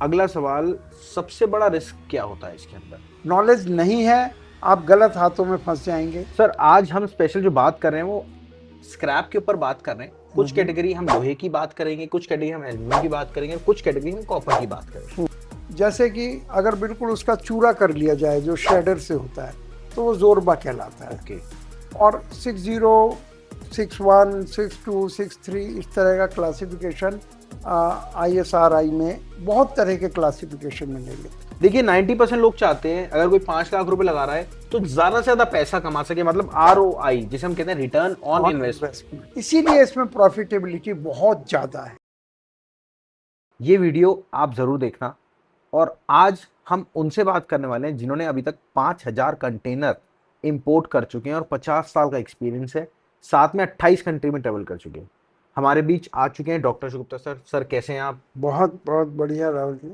अगला सवाल, सबसे बड़ा रिस्क क्या होता है इसके अंदर? नॉलेज नहीं है, आप गलत हाथों में फंस जाएंगे। सर आज हम स्पेशल जो बात कर रहे हैं वो स्क्रैप के ऊपर बात कर रहे हैं। कुछ कैटेगरी हम लोहे की बात करेंगे, कुछ कैटेगरी हम एल्यूमिनियम की बात करेंगे, कुछ कैटेगरी हम कॉपर की बात करेंगे। जैसे कि अगर बिल्कुल उसका चूरा कर लिया जाए जो शेडर से होता है तो वो जोरबा कहलाता है। ओके। और 60, 61, 62, 63 इस तरह का क्लासिफिकेशन ISRI में बहुत तरह के क्लासिफिकेशन मिलेंगे। देखिए 90% लोग चाहते हैं अगर कोई 5 लाख रुपए लगा रहा है तो ज्यादा से ज्यादा पैसा कमा सके, मतलब ROI जिसे हम कहते हैं रिटर्न ऑन इन्वेस्टमेंट। इसीलिए इसमें प्रॉफिटेबिलिटी बहुत ज्यादा है। ये वीडियो आप जरूर देखना। और आज हम उनसे बात करने वाले हैं जिन्होंने अभी तक 5000 कंटेनर इंपोर्ट कर चुके हैं और 50 साल का एक्सपीरियंस है, साथ में 28 कंट्री में ट्रेवल कर चुके हैं। हमारे बीच आ चुके हैं डॉक्टर गुप्ता सर। सर कैसे हैं आप? बहुत बहुत बढ़िया राहुल जी।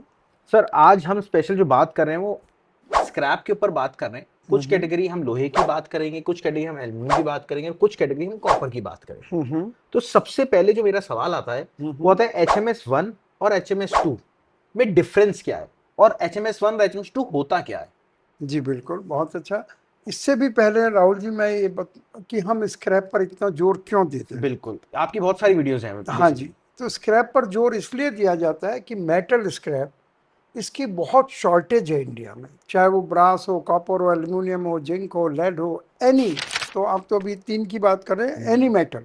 सर आज हम स्पेशल जो बात कर रहे हैं वो स्क्रैप के ऊपर बात कर रहे हैं। कुछ कैटेगरी हम लोहे की बात करेंगे, कुछ कैटेगरी हम एल्यूमिनियम की बात करेंगे, और कुछ कैटेगरी हम कॉपर की बात करेंगे। तो सबसे पहले जो मेरा सवाल आता है वो आता है HMS 1 और HMS 2 में डिफरेंस क्या है, और HMS 1 और HMS 2 होता क्या है? जी बिल्कुल, बहुत अच्छा। इससे भी पहले राहुल जी मैं ये कि हम स्क्रैप पर इतना जोर क्यों देते हैं। बिल्कुल, आपकी बहुत सारी वीडियोस हैं। हाँ जी, तो स्क्रैप पर जोर इसलिए दिया जाता है कि मेटल स्क्रैप इसकी बहुत शॉर्टेज है इंडिया में, चाहे वो ब्रास हो, कॉपर हो, एल्यूमिनियम हो, जिंक हो, लेड हो, एनी। तो आप तो अभी 3 की बात करें, एनी मेटल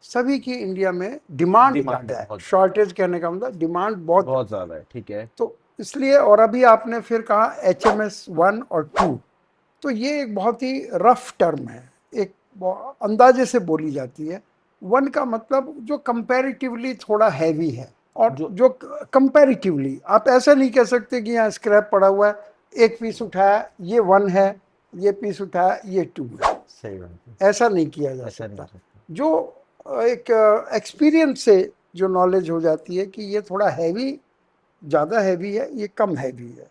सभी की इंडिया में डिमांड ज़्यादा है। शॉर्टेज कहने का मतलब डिमांड बहुत ज़्यादा है। ठीक है। तो इसलिए, और अभी आपने फिर कहा HMS 1 और 2, तो ये एक बहुत ही रफ टर्म है, एक अंदाजे से बोली जाती है। 1 का मतलब जो कंपैरेटिवली थोड़ा हैवी है, और जो कंपैरेटिवली आप ऐसा नहीं कह सकते कि यहाँ स्क्रैप पड़ा हुआ है, एक पीस उठाया ये 1 है, ये पीस उठाया ये 2 है। सही बात है। ऐसा नहीं किया जा सकता। जो एक एक्सपीरियंस से जो नॉलेज हो जाती है कि ये थोड़ा हैवी, ज़्यादा हैवी है, ये कम हैवी है,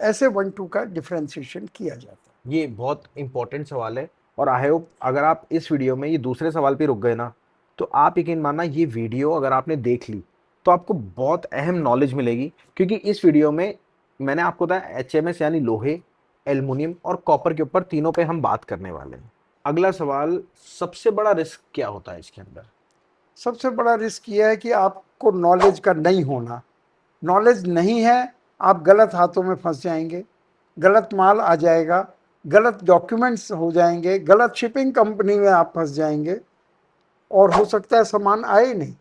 ऐसे 1-2 का डिफ्रेंशिएशन किया जाता है। ये बहुत इंपॉर्टेंट सवाल है, और आई होप अगर आप इस वीडियो में ये दूसरे सवाल पे रुक गए ना, तो आप यकीन मानना ये वीडियो अगर आपने देख ली तो आपको बहुत अहम नॉलेज मिलेगी। क्योंकि इस वीडियो में मैंने आपको बताया HMS यानी लोहे, एल्युमिनियम और कॉपर के ऊपर तीनों पे हम बात करने वाले हैं। अगला सवाल, सबसे बड़ा रिस्क क्या होता है इसके अंदर? सबसे बड़ा रिस्क ये है कि आपको नॉलेज का नहीं होना। नॉलेज नहीं है, आप गलत हाथों में फंस जाएंगे, गलत माल आ जाएगा, गलत डॉक्यूमेंट्स हो जाएंगे, गलत शिपिंग कंपनी में आप फंस जाएंगे, और हो सकता है सामान आए ही नहीं।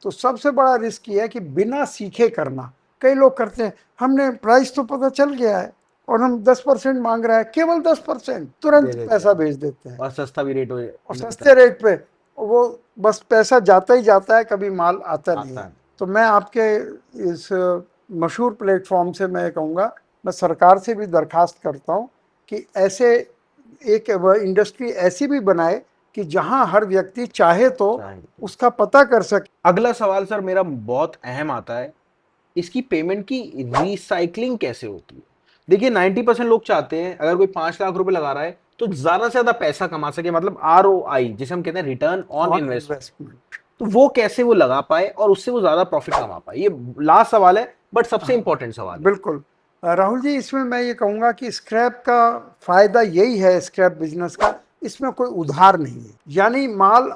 तो सबसे बड़ा रिस्क ये है कि बिना सीखे करना। कई लोग करते हैं, हमने प्राइस तो पता चल गया है और हम 10% मांग रहा है, केवल 10%, तुरंत पैसा भेज देते हैं, और सस्ता भी रेट हो, और सस्ते रेट पे वो बस पैसा जाता ही जाता है, कभी माल आता नहीं है। तो मैं आपके इस मशहूर प्लेटफॉर्म से मैं कहूँगा, मैं सरकार से भी दरखास्त करता हूँ कि ऐसे एक इंडस्ट्री ऐसी भी बनाए कि जहां हर व्यक्ति चाहे तो उसका पता कर सके। अगला सवाल सर मेरा बहुत अहम आता है, इसकी पेमेंट की रिसाइकलिंग कैसे होती है? देखिए 90% लोग चाहते हैं अगर कोई 5 लाख रुपए लगा रहा है तो ज्यादा से ज्यादा पैसा कमा सके, मतलब ROI जिसे हम कहते हैं रिटर्न ऑन इन्वेस्टमेंट। तो वो कैसे वो लगा पाए और उससे वो ज्यादा प्रॉफिट कमा पाए, ये लास्ट सवाल है बट सबसे इंपॉर्टेंट सवाल है। बिल्कुल राहुल जी, इसमें मैं ये कहूँगा कि स्क्रैप का फायदा यही है, स्क्रैप बिजनेस का, इसमें कोई उधार नहीं है। यानी माल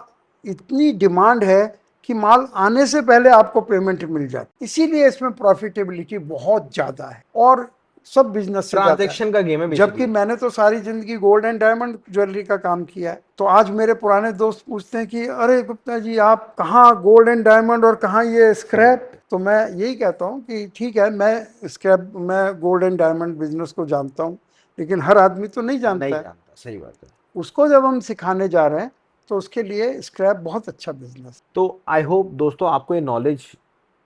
इतनी डिमांड है कि माल आने से पहले आपको पेमेंट मिल जाती, इसीलिए इसमें प्रॉफिटेबिलिटी बहुत ज़्यादा है और सब बिजनेस से ट्रांजैक्शन का गेम है। जबकि मैंने तो सारी जिंदगी गोल्ड एंड डायमंड ज्वेलरी का काम किया है। तो आज मेरे पुराने दोस्त पूछते हैं कि अरे गुप्ता जी आप कहाँ गोल्ड एंड डायमंड और कहाँ ये स्क्रैप। तो मैं यही कहता हूँ कि ठीक है, मैं गोल्ड एंड डायमंड बिजनेस को जानता हूँ, लेकिन हर आदमी तो नहीं जानता है। सही बात है। उसको जब हम सिखाने जा रहे हैं तो उसके लिए स्क्रैप बहुत अच्छा बिजनेस। तो आई होप दोस्तों आपको ये नॉलेज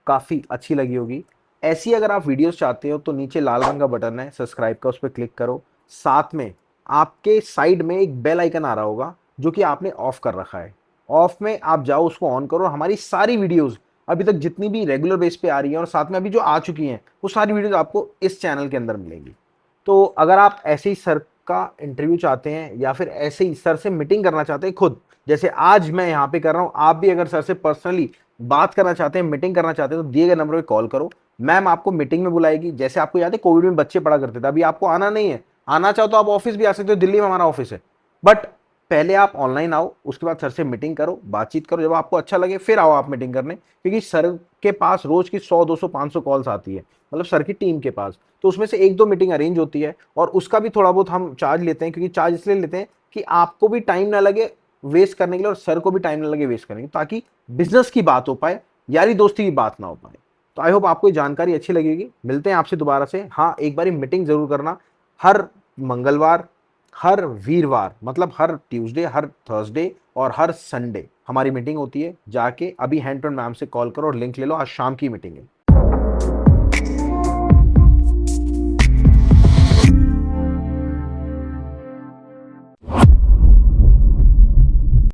काफ़ी अच्छी लगी होगी। ऐसी अगर आप वीडियोस चाहते हो तो नीचे लाल रंग का बटन है सब्सक्राइब का, उस पर क्लिक करो। साथ में आपके साइड में एक बेल आइकन आ रहा होगा जो कि आपने ऑफ कर रखा है, ऑफ में आप जाओ उसको ऑन करो। हमारी सारी वीडियोस अभी तक जितनी भी रेगुलर बेस पे आ रही हैं और साथ में अभी जो आ चुकी हैं वो सारी वीडियोस आपको इस चैनल के अंदर मिलेंगी। तो अगर आप ऐसे ही सर का इंटरव्यू चाहते हैं या फिर ऐसे ही सर से मीटिंग करना चाहते हैं खुद, जैसे आज मैं यहाँ पे कर रहा हूँ, आप भी अगर सर से पर्सनली बात करना चाहते हैं, मीटिंग करना चाहते हैं, तो दिए गए नंबर पे कॉल करो। मैम आपको मीटिंग में बुलाएगी। जैसे आपको याद है कोविड में बच्चे पढ़ा करते थे, अभी आपको आना नहीं है, आना चाहो तो आप ऑफिस भी आ सकते हो, दिल्ली में हमारा ऑफिस है, बट पहले आप ऑनलाइन आओ, उसके बाद सर से मीटिंग करो, बातचीत करो, जब आपको अच्छा लगे फिर आओ आप मीटिंग करने, क्योंकि सर के पास रोज की 100 200 500 कॉल्स आती है, मतलब सर की टीम के पास, तो उसमें से एक दो मीटिंग अरेंज होती है, और उसका भी थोड़ा बहुत हम चार्ज लेते हैं, क्योंकि चार्ज इसलिए लेते हैं कि आपको भी टाइम ना लगे वेस्ट करने के लिए और सर को भी टाइम ना लगे वेस्ट करने के लिए, ताकि बिजनेस की बात हो पाए, यारी दोस्ती की बात ना हो पाए। तो आई होप आपको ये जानकारी अच्छी लगेगी। मिलते हैं आपसे दोबारा से। हाँ, एक बारी मीटिंग जरूर करना, हर मंगलवार, हर वीरवार, मतलब हर ट्यूसडे, हर थर्सडे और हर संडे हमारी मीटिंग होती है। जाके अभी हैंड टू मैम से कॉल करो और लिंक ले लो, आज शाम की मीटिंग है।